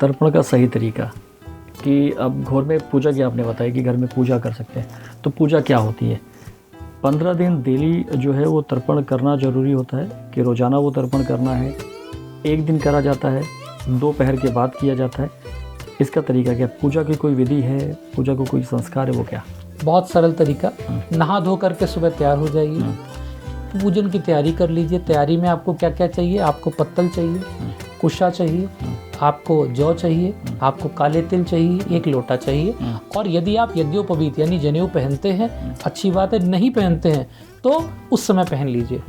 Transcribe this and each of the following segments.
तर्पण का सही तरीका, कि अब घर में पूजा की आपने बताया कि घर में पूजा कर सकते हैं, तो पूजा क्या होती है? 15 दिन डेली जो है वो तर्पण करना ज़रूरी होता है कि रोज़ाना वो तर्पण करना है, एक दिन करा जाता है, दोपहर के बाद किया जाता है? इसका तरीका क्या? पूजा की कोई विधि है, पूजा को कोई संस्कार है, वो क्या? बहुत सरल तरीका, नहा धो करके सुबह तैयार हो जाइए, पूजन की तैयारी कर लीजिए। तैयारी में आपको क्या क्या चाहिए? आपको पत्तल चाहिए, कुशा चाहिए, आपको जौ चाहिए, आपको काले तिल चाहिए, एक लोटा चाहिए। और यदि आप यज्ञोपवीत यानी जनेऊ पहनते हैं, अच्छी बात है, नहीं पहनते हैं तो उस समय पहन लीजिए।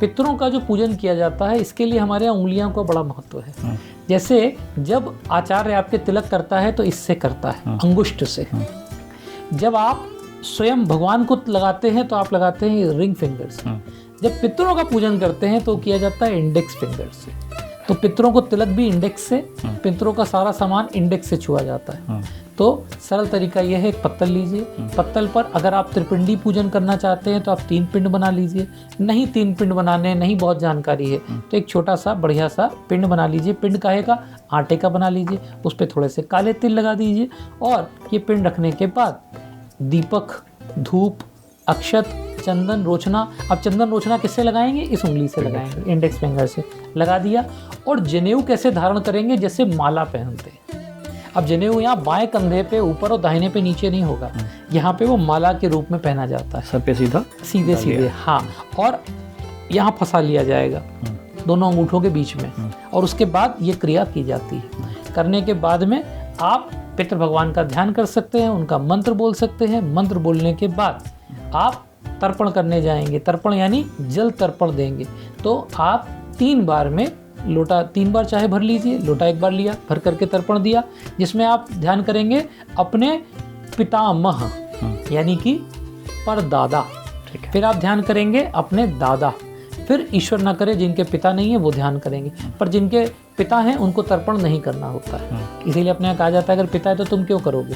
पितरों का जो पूजन किया जाता है, इसके लिए हमारे यहाँ उंगलियों का बड़ा महत्व है। जैसे जब आचार्य आपके तिलक करता है तो इससे करता है, अंगुष्ठ से। जब आप स्वयं भगवान को लगाते हैं तो आप लगाते हैं रिंग फिंगर से। जब पितरों का पूजन करते हैं तो किया जाता है इंडेक्स फिंगर से। तो पितरों को तिलक भी इंडेक्स से, पितरों का सारा सामान इंडेक्स से छुआ जाता है। तो सरल तरीका यह है, एक पत्तल लीजिए, पत्तल पर अगर आप त्रिपिंडी पूजन करना चाहते हैं तो आप 3 पिंड बना लीजिए। नहीं 3 पिंड बनाने, नहीं बहुत जानकारी है तो एक छोटा सा बढ़िया सा पिंड बना लीजिए। पिंड काहे का? आटे का बना लीजिए, उस पर थोड़े से काले तिल लगा दीजिए। और ये पिंड रखने के बाद दीपक, धूप, अक्षत, चंदन, रोचना। अब चंदन रोचना किससे लगाएंगे? इस उंगली से लगाएंगे, इंडेक्स फिंगर से लगा दिया। और जनेऊ कैसे धारण करेंगे? जैसे माला पहनते हैं। अब जनेऊ यहाँ बाएं कंधे पे ऊपर और दाहिने पे नीचे नहीं होगा, यहाँ पे वो माला के रूप में पहना जाता है। सर पे सीधा सीधे सीधे, हाँ। और यहाँ फंसा लिया जाएगा दोनों अंगूठों के बीच में, और उसके बाद ये क्रिया की जाती है। करने के बाद में आप पितृ भगवान का ध्यान कर सकते हैं, उनका मंत्र बोल सकते हैं। मंत्र बोलने के बाद आप तर्पण करने जाएंगे। तर्पण यानी जल तर्पण देंगे। तो आप 3 बार में लोटा 3 बार चाहे भर लीजिए, लोटा 1 बार लिया, भर करके तर्पण दिया, जिसमें आप ध्यान करेंगे अपने पितामह यानी कि परदादा। फिर आप ध्यान करेंगे अपने दादा। फिर ईश्वर न करे जिनके पिता नहीं है वो ध्यान करेंगे, पर जिनके पिता हैं उनको तर्पण नहीं करना होता है। इसीलिए अपने यहाँ कहा जाता है अगर पिता है तो तुम क्यों करोगे।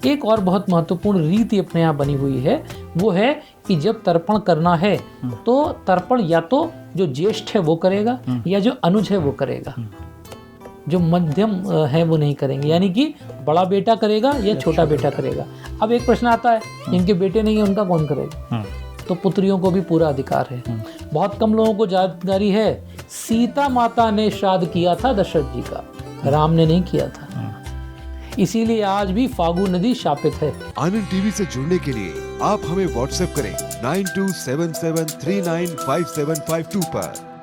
एक और बहुत महत्वपूर्ण रीति अपने यहाँ बनी हुई है, वो है कि जब तर्पण करना है तो तर्पण या तो जो ज्येष्ठ है वो करेगा या जो अनुज है वो करेगा, जो मध्यम है वो नहीं करेंगे। यानी कि बड़ा बेटा करेगा या छोटा बेटा करेगा। अब एक प्रश्न आता है, जिनके बेटे नहीं है उनका कौन करेगा? तो पुत्रियों को भी पूरा अधिकार है। बहुत कम लोगों को जानकारी है, सीता माता ने श्राद्ध किया था दशरथ जी का, राम ने नहीं किया था। इसीलिए आज भी फागु नदी शापित है। आनंद टीवी से जुड़ने के लिए आप हमें व्हाट्सएप करें 9277395752 पर।